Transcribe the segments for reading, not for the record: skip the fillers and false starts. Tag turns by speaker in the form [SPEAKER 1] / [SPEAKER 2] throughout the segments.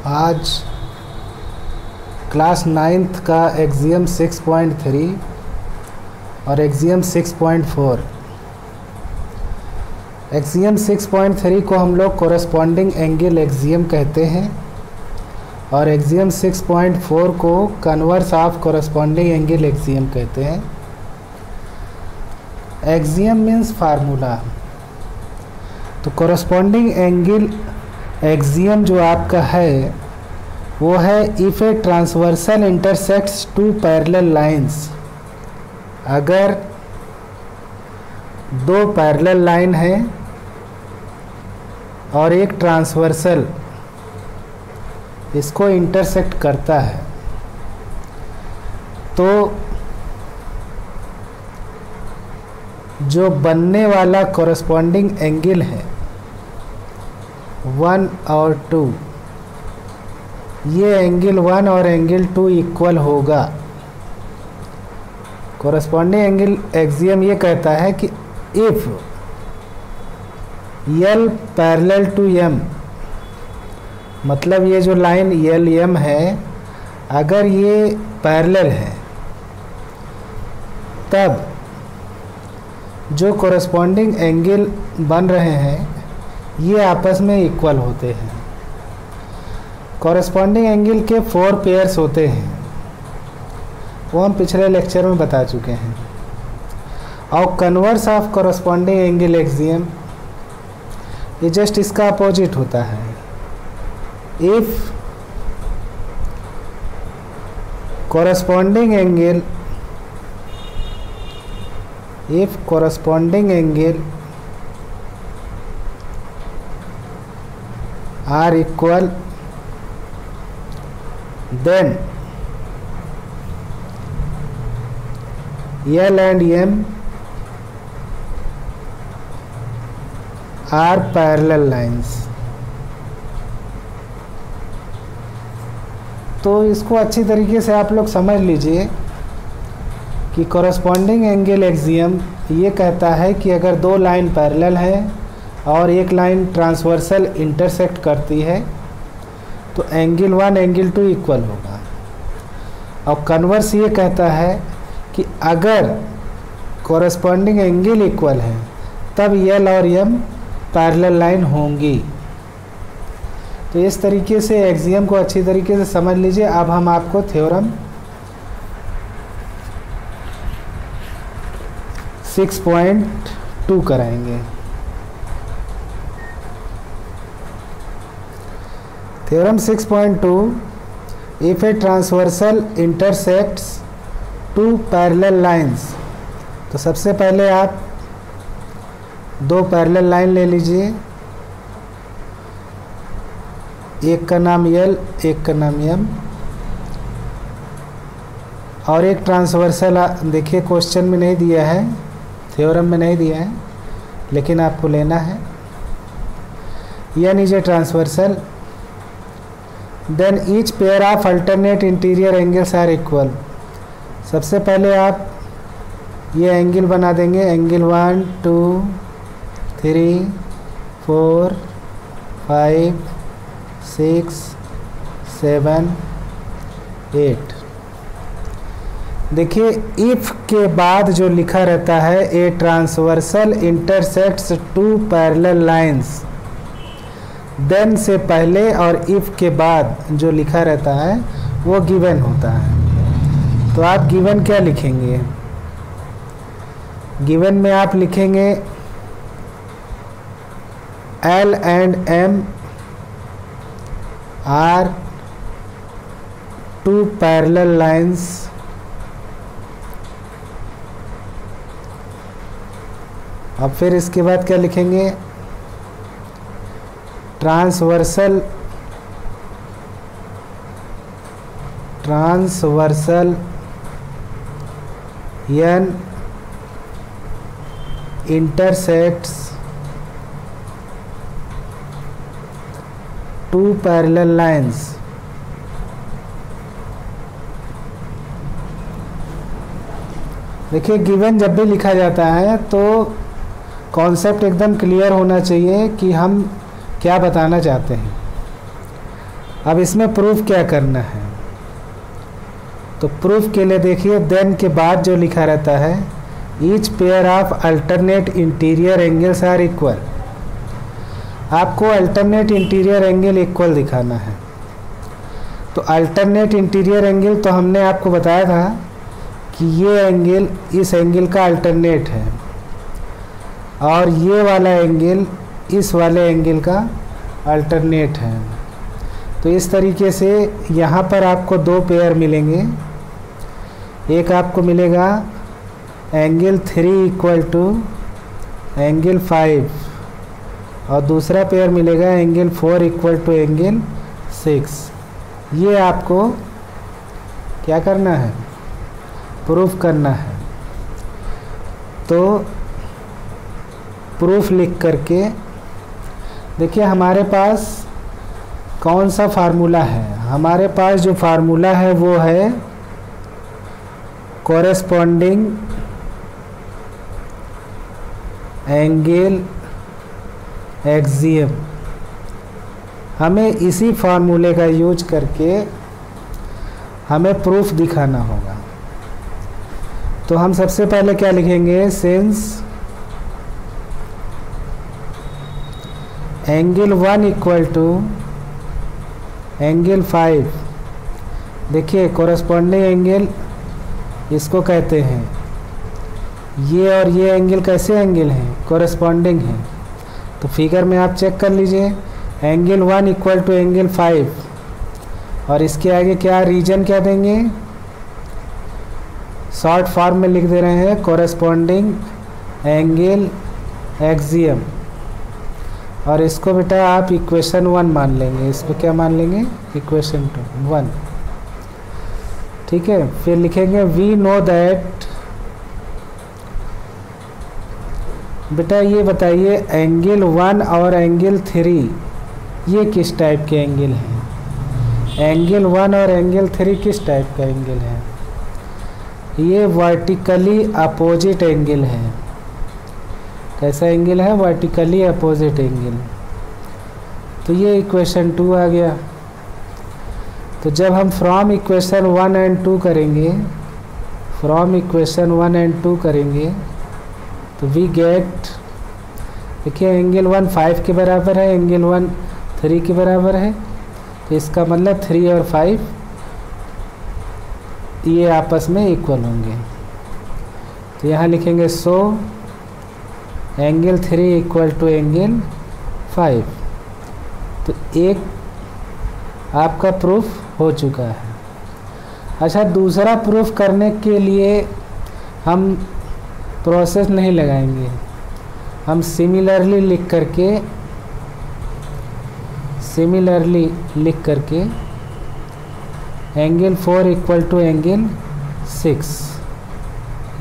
[SPEAKER 1] आज class 9th का axiom 6.3 और एक्सियम 6.4। एक्सियम 6.3 को हम लोग कोरस्पॉन्डिंग एंगल एक्सियम कहते हैं और एक्सियम 6.4 को converse of corresponding angle axiom कहते हैं। Axiom means formula. तो कोरस्पॉन्डिंग एंगल एक्सियम जो आपका है वो है if a transversal intersects two parallel lines. अगर दो पैरेलल लाइन है और एक ट्रांसवर्सल इसको इंटरसेक्ट करता है तो जो बनने वाला कोरस्पॉन्डिंग एंगल है 1 और 2, ये एंगल 1 और एंगल 2 इक्वल होगा। कोरस्पॉन्डिंग एंगल एक्सियम ये कहता है कि if L parallel to M, मतलब ये जो लाइन L M है अगर ये पैरेलल है तब जो कोरस्पॉन्डिंग एंगल बन रहे हैं ये आपस में इक्वल होते हैं। कोरस्पॉन्डिंग एंगल के 4 पेयर्स होते हैं, वो हम पिछले लेक्चर में बता चुके हैं। और converse of corresponding angle axiom ये जस्ट इसका अपोजिट होता है। If corresponding angle are equal, then L and M are parallel lines। तो इसको अच्छी तरीके से आप लोग समझ लीजिए कि कोरस्पॉन्डिंग एंगल एक्सियम ये कहता है कि अगर दो लाइन पैरेलल है और एक लाइन ट्रांसवर्सल इंटरसेक्ट करती है तो एंगल 1 एंगल 2 इक्वल होगा। और कन्वर्स ये कहता है कि अगर कोरस्पॉन्डिंग एंगल इक्वल है तब L और M पैरेलल लाइन होंगी। तो इस तरीके से एक्सियम को अच्छी तरीके से समझ लीजिए। अब हम आपको थ्योरम 6.2 कराएंगे। Theorem 6.2, if a transversal intersects two parallel lines. तो सबसे पहले आप दो पैरेलल लाइन ले लीजिए, एक का नाम L एक का नाम M, और एक ट्रांसवर्सल। देखिए क्वेश्चन में नहीं दिया है, थ्योरम में नहीं दिया है, लेकिन आपको लेना है। N is a transversal, then each pair of alternate interior angles are equal. सबसे पहले आप ये एंगल बना देंगे, एंगल 1 2 3 4 5 6 7 8। देखिए इफ के बाद जो लिखा रहता है a transversal intersects two parallel lines, then से पहले और इफ के बाद जो लिखा रहता है वो गिवन होता है। तो आप गिवन क्या लिखेंगे? गिवन में आप लिखेंगे L and M are two parallel lines अब फिर इसके बाद क्या लिखेंगे? Transversal N intersects two parallel lines। देखिए गिवन जब भी लिखा जाता है तो कॉन्सेप्ट एकदम क्लियर होना चाहिए कि हम क्या बताना चाहते हैं। अब इसमें प्रूफ क्या करना है, तो प्रूफ के लिए देखिए देन के बाद जो लिखा रहता है each pair of alternate interior angles are equal. आपको अल्टरनेट इंटीरियर एंगल इक्वल दिखाना है। तो अल्टरनेट इंटीरियर एंगल तो हमने आपको बताया था कि ये एंगल इस एंगल का अल्टरनेट है और ये वाला एंगल इस वाले एंगल का अल्टरनेट है। तो इस तरीके से यहाँ पर आपको दो पेयर मिलेंगे। एक आपको मिलेगा एंगल 3 इक्वल टू एंगल 5 और दूसरा पेयर मिलेगा एंगल 4 इक्वल टू एंगल 6। ये आपको क्या करना है, प्रूफ करना है। तो प्रूफ लिख करके देखिए हमारे पास कौन सा फार्मूला है। हमारे पास जो फार्मूला है वो है कॉरेस्पॉन्डिंग एंगल एक्सियम। हमें इसी फार्मूले का यूज करके हमें प्रूफ दिखाना होगा। तो हम सबसे पहले क्या लिखेंगे, since angle 1 equal to angle 5। देखिए कॉरेस्पॉन्डिंग एंगल इसको कहते हैं। ये और ये एंगल कैसे एंगल हैं, कॉरेस्पॉन्डिंग हैं। तो फिगर में आप चेक कर लीजिए एंगल 1 इक्वल टू एंगल 5 और इसके आगे क्या रीजन क्या देंगे, शॉर्ट फॉर्म में लिख दे रहे हैं कॉरेस्पॉन्डिंग एंगल एक्सियम। और इसको बेटा आप इक्वेशन 1 मान लेंगे, इसको क्या मान लेंगे, इक्वेशन 1। ठीक है, फिर लिखेंगे वी नो दैट। बेटा ये बताइए एंगल 1 और एंगल 3 ये किस टाइप के एंगल हैं। एंगल 1 और एंगल 3 किस टाइप का एंगल है, ये वर्टिकली अपोजिट एंगल है। कैसा एंगल है, वर्टिकली अपोजिट एंगल। तो ये इक्वेशन 2 आ गया। तो जब हम फ्रॉम इक्वेशन 1 एंड 2 करेंगे, फ्रॉम इक्वेशन 1 एंड 2 करेंगे तो वी गेट, देखिए एंगल 1 5 के बराबर है, एंगल 1 3 के बराबर है। तो इसका मतलब 3 और 5 ये आपस में इक्वल होंगे। तो यहाँ लिखेंगे so angle 3 equal to angle 5। तो एक आपका प्रूफ हो चुका है। अच्छा, दूसरा प्रूफ करने के लिए हम प्रोसेस नहीं लगाएंगे, हम सिमिलरली लिख करके एंगल 4 इक्वल टू एंगल 6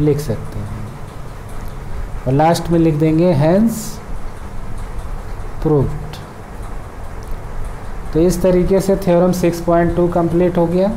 [SPEAKER 1] लिख सकते हैं और लास्ट में लिख देंगे हैंस प्रूव्ड। तो इस तरीके से थ्योरम 6.2 कंप्लीट हो गया।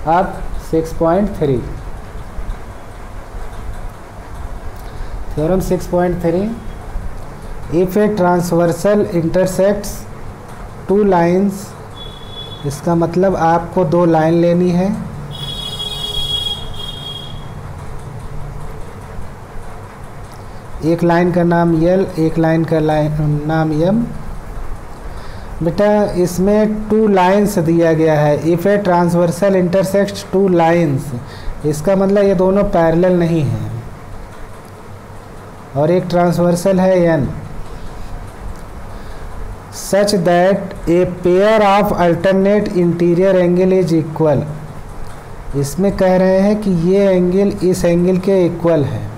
[SPEAKER 1] अब 6.3, theorem 6.3, if a transversal intersects 2 lines. इसका मतलब आपको 2 लाइन लेनी है। एक लाइन का नाम L, एक लाइन का नाम M। बेटा इसमें 2 लाइंस दिया गया है। If a transversal intersects 2 lines, इसका मतलब ये दोनों पैरेलल नहीं हैं और एक ट्रांसवर्सल है N। Such that a pair of alternate interior angle is equal. इसमें कह रहे हैं कि ये एंगल इस एंगल के इक्वल है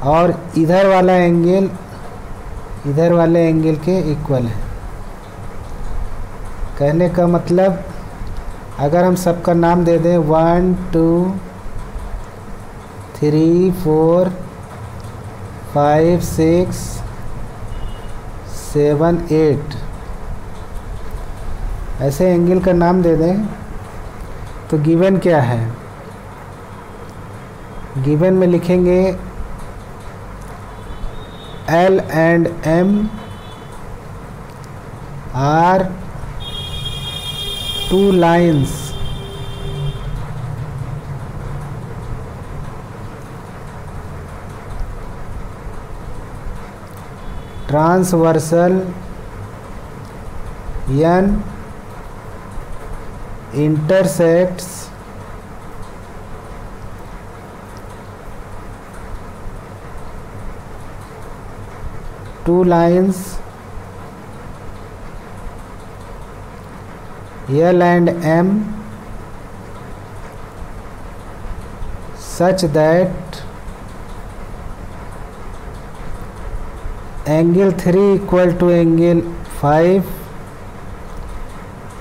[SPEAKER 1] और इधर वाला एंगल इधर वाले एंगल के इक्वल है। कहने का मतलब अगर हम सबका नाम दे दें 1 2 3 4 5 6 7 8 ऐसे एंगल का नाम दे दें तो गिवन क्या है, गिवन में लिखेंगे L and M are two lines transversal n intersects two lines L and M such that angle 3 equal to angle 5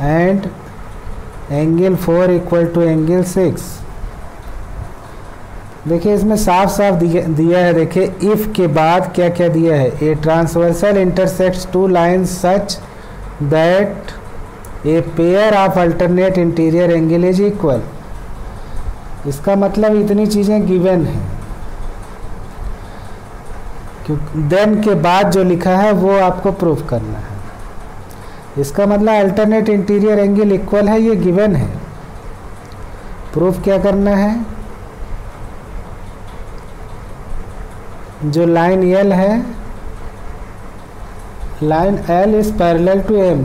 [SPEAKER 1] and angle 4 equal to angle 6। देखिए इसमें साफ साफ दिया है। देखिए इफ के बाद क्या क्या दिया है, a transversal intersects two lines such that a pair of alternate interior angle is equal. इसका मतलब इतनी चीज़ें गिवन हैं, क्योंकि देन के बाद जो लिखा है वो आपको प्रूफ करना है। इसका मतलब अल्टरनेट इंटीरियर एंगल इक्वल है, ये गिवन है। प्रूफ क्या करना है, जो लाइन एल है, line L is parallel to M.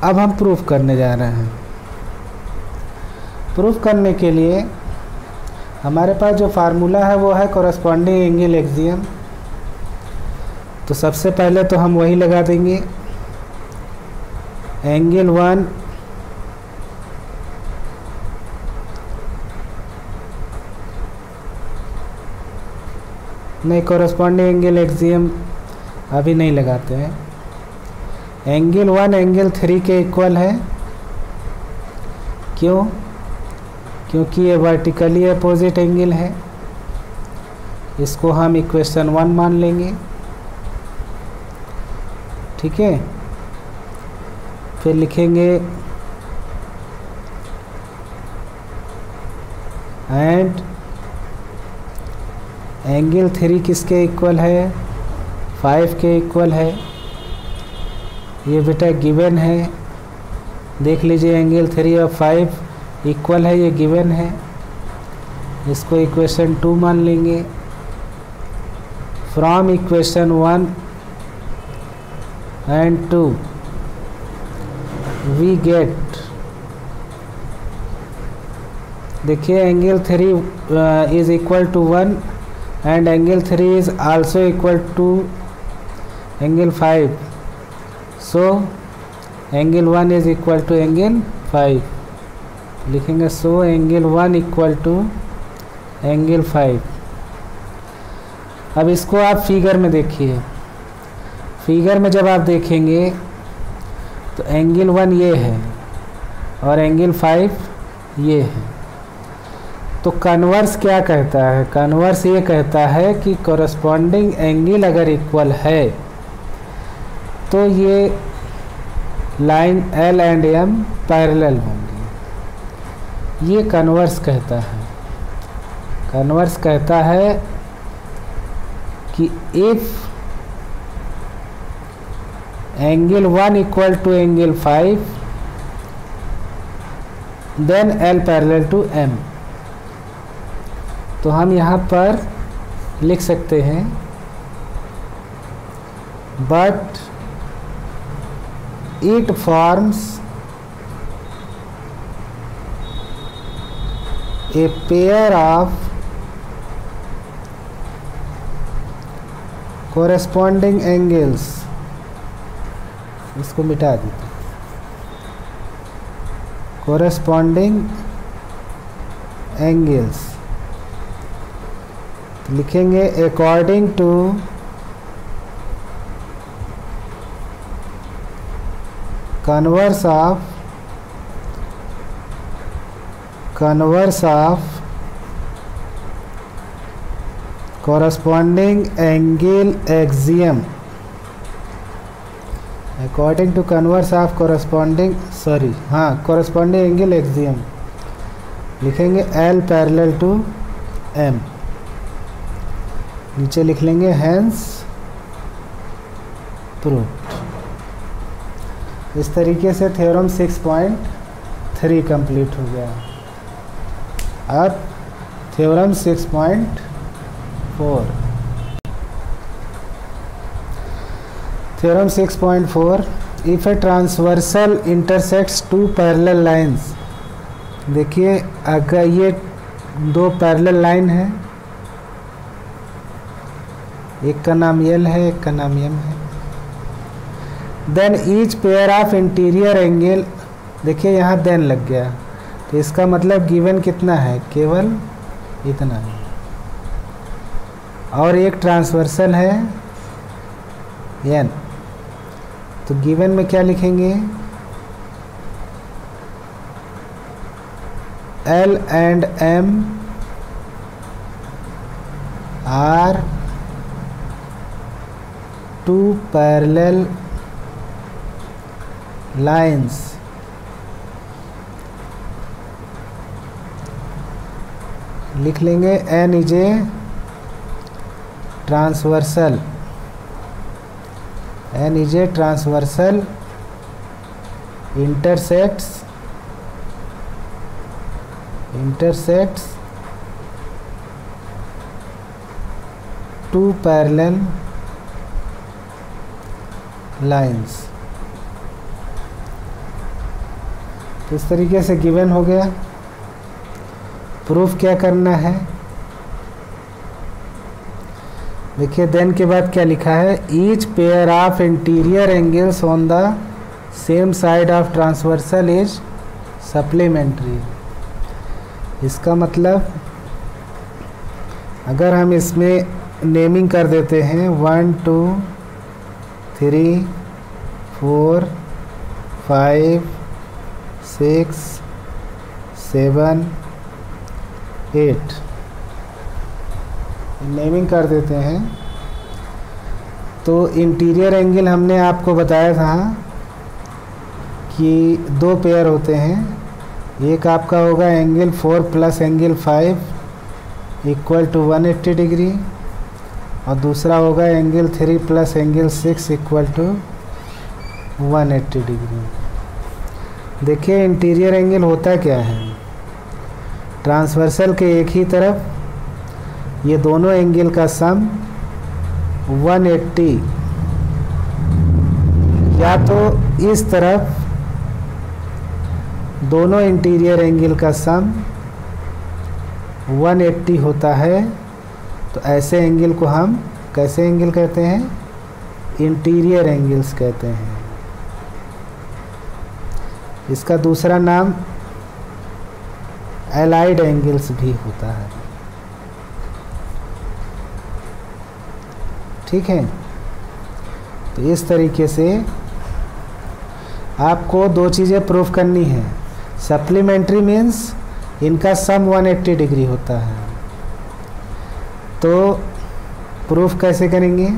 [SPEAKER 1] अब हम प्रूफ करने जा रहे हैं। प्रूफ करने के लिए हमारे पास जो फार्मूला है वो है कॉरस्पॉन्डिंग एंगल एक्सियम। तो सबसे पहले तो हम वही लगा देंगे, एंगल 1 नहीं, कॉरस्पॉन्डिंग एंगल एक्सियम अभी नहीं लगाते हैं। एंगल 1 एंगल 3 के इक्वल है। क्यों? क्योंकि ये वर्टिकली अपोजिट एंगल है। इसको हम इक्वेशन 1 मान लेंगे, ठीक है। फिर लिखेंगे एंड एंगल 3 किसके इक्वल है, 5 के इक्वल है। ये बेटा गिवन है, देख लीजिए एंगल 3 और 5 इक्वल है, ये गिवन है। इसको इक्वेशन 2 मान लेंगे। From equation 1 and 2 we get, देखिए angle 3 is equal to 1 and angle 3 is also equal to angle 5, so angle 1 is equal to angle 5। लिखेंगे so angle 1 equal to angle 5। अब इसको आप फिगर में देखिए। फिगर में जब आप देखेंगे तो एंगल 1 ये है और एंगल 5 ये है। तो कन्वर्स क्या कहता है, कन्वर्स ये कहता है कि कॉरस्पॉन्डिंग एंगल अगर इक्वल है तो ये line L and M parallel होंगी। ये कन्वर्स कहता है। कन्वर्स कहता है कि if angle 1 equal to angle 5 then L parallel to M. तो हम यहाँ पर लिख सकते हैं but it forms a pair of corresponding angles. इसको मिटा देते, कोरेस्पॉन्डिंग एंगल्स लिखेंगे according to converse of corresponding angle axiom, according to converse of corresponding angle axiom लिखेंगे L पैरेलल टू M। नीचे लिख लेंगे hence प्रूव्ड। इस तरीके से थ्योरम 6.3 कंप्लीट हो गया। अब theorem 6.4। Theorem 6.4, if a transversal intersects two parallel lines. देखिए अगर ये दो पैरेलल लाइन है, एक का नाम L है, एक का नाम M है, then each pair of interior angle, देखिए यहाँ देन लग गया, तो इसका मतलब गिवन कितना है, केवल इतना है। और एक ट्रांसवर्सल है N, तो गिवन में क्या लिखेंगे, L and M are two parallel lines लिख लेंगे। N is a transversal, N is a transversal intersects two parallel lines। तो इस तरीके से गिवन हो गया। प्रूफ क्या करना है, देखिए देन के बाद क्या लिखा है, each pair of interior angles on the same side of transversal is supplementary. इसका मतलब अगर हम इसमें नेमिंग कर देते हैं 1 2 3 4 5 6 7 8 नेमिंग कर देते हैं, तो इंटीरियर एंगल हमने आपको बताया था कि दो पेयर होते हैं, एक आपका होगा angle 4 plus angle 5 equal to 180 degree, और दूसरा होगा angle 3 plus angle 6 equal to 180 degree. देखिए इंटीरियर एंगल होता क्या है, ट्रांसवर्सल के एक ही तरफ ये दोनों एंगल का सम 180, या तो इस तरफ दोनों इंटीरियर एंगल का सम 180 होता है, तो ऐसे एंगल को हम कैसे एंगल कहते हैं, इंटीरियर एंगल्स कहते हैं। इसका दूसरा नाम एलाइड एंगल्स भी होता है। ठीक है, तो इस तरीके से आपको दो चीज़ें प्रूफ करनी है। सप्लीमेंट्री मीन्स इनका सम 180 डिग्री होता है। तो प्रूफ कैसे करेंगे,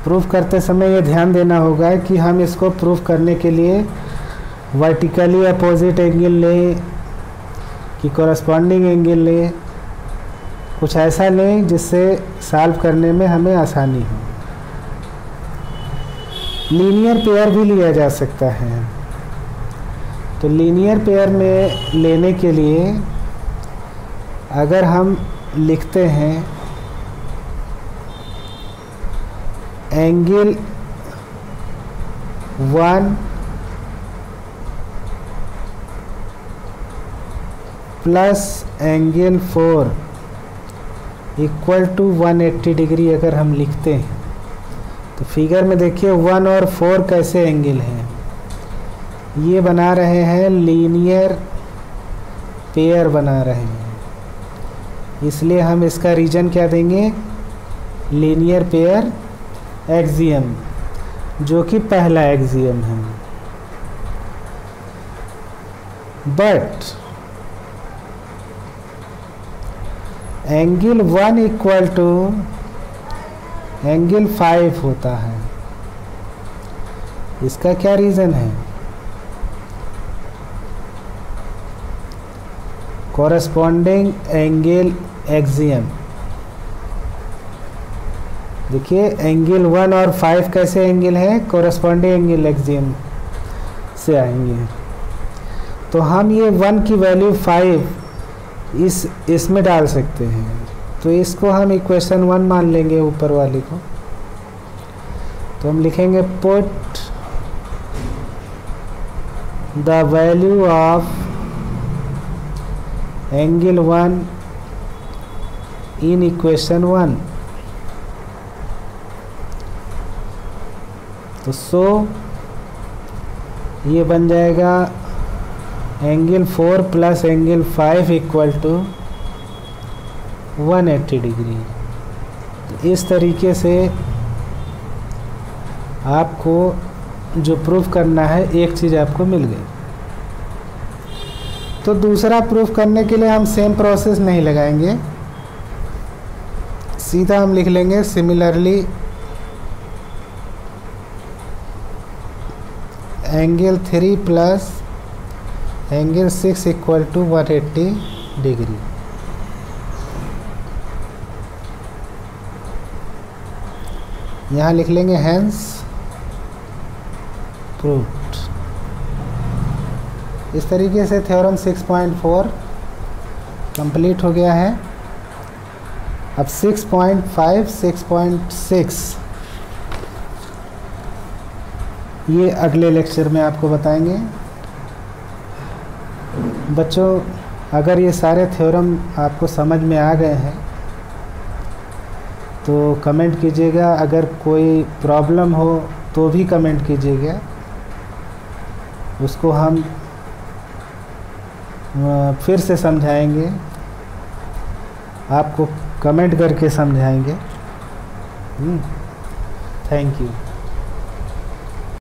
[SPEAKER 1] प्रूफ करते समय ये ध्यान देना होगा कि हम इसको प्रूफ करने के लिए वर्टिकली अपोजिट एंगल लें कि कॉरस्पॉन्डिंग एंगल लें, कुछ ऐसा लें जिससे सॉल्व करने में हमें आसानी हो। लीनियर पेयर भी लिया जा सकता है। तो लीनियर पेयर में लेने के लिए अगर हम लिखते हैं angle 1 plus angle 4 equal to 180 degree अगर हम लिखते हैं, तो फिगर में देखिए 1 और 4 कैसे एंगल हैं, ये बना रहे हैं लीनियर पेयर बना रहे हैं, इसलिए हम इसका रीजन क्या देंगे, लीनियर पेयर एक्सियम, जो कि पहला एक्सियम है। But angle 1 equal to angle 5 होता है। इसका क्या रीज़न है, कॉरस्पॉन्डिंग एंगल एक्सियम। देखिए एंगल 1 और 5 कैसे एंगल हैं, कोरस्पॉन्डिंग एंगल एक्सियम से आएंगे। तो हम ये 1 की वैल्यू 5 इसमें डाल सकते हैं, तो इसको हम इक्वेशन 1 मान लेंगे ऊपर वाली को। तो हम लिखेंगे put the value of angle 1 in equation 1। तो सो ये बन जाएगा angle 4 plus angle 5 equal to 180 degree. तो इस तरीके से आपको जो प्रूफ करना है, एक चीज़ आपको मिल गई। तो दूसरा प्रूफ करने के लिए हम सेम प्रोसेस नहीं लगाएंगे, सीधा हम लिख लेंगे similarly angle 3 plus angle 6 equal to 180 degree. यहाँ लिख लेंगे हेंस प्रूव्ड। इस तरीके से थ्योरम 6.4 कंप्लीट हो गया है। अब 6.5, 6.6 ये अगले लेक्चर में आपको बताएंगे। बच्चों, अगर ये सारे थ्योरम आपको समझ में आ गए हैं तो कमेंट कीजिएगा, अगर कोई प्रॉब्लम हो तो भी कमेंट कीजिएगा, उसको हम फिर से समझाएंगे, आपको कमेंट करके समझाएंगे। Thank you.